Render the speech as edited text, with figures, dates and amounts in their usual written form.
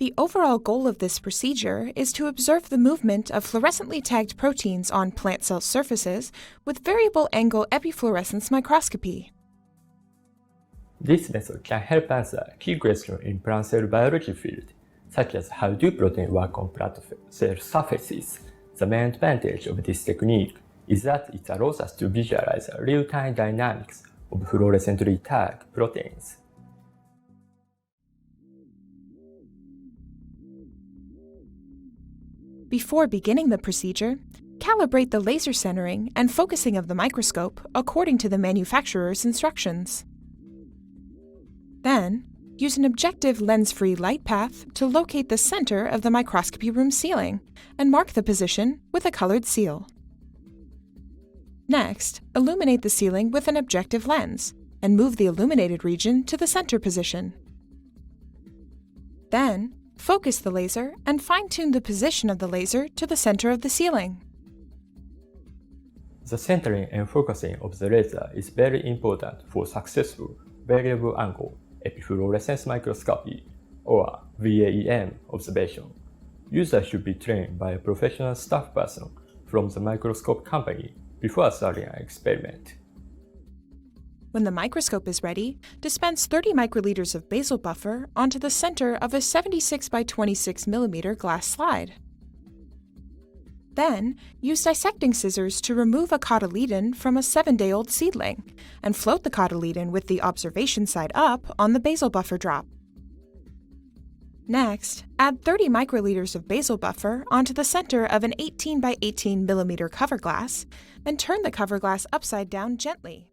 The overall goal of this procedure is to observe the movement of fluorescently tagged proteins on plant cell surfaces with variable angle epifluorescence microscopy. This method can help answer key questions in plant cell biology field, such as how do proteins work on plant cell surfaces. The main advantage of this technique is that it allows us to visualize real-time dynamics of fluorescently tagged proteins. Before beginning the procedure, calibrate the laser centering and focusing of the microscope according to the manufacturer's instructions. Then, use an objective lens-free light path to locate the center of the microscopy room ceiling and mark the position with a colored seal. Next, illuminate the ceiling with an objective lens and move the illuminated region to the center position. Then, focus the laser and fine-tune the position of the laser to the center of the ceiling. The centering and focusing of the laser is very important for successful variable angle epifluorescence microscopy or VAEM observation. Users should be trained by a professional staff person from the microscope company before starting an experiment. When the microscope is ready, dispense 30 microliters of basal buffer onto the center of a 76 by 26 mm glass slide. Then, use dissecting scissors to remove a cotyledon from a 7-day-old seedling and float the cotyledon with the observation side up on the basal buffer drop. Next, add 30 microliters of basal buffer onto the center of an 18 by 18 mm cover glass and turn the cover glass upside down gently.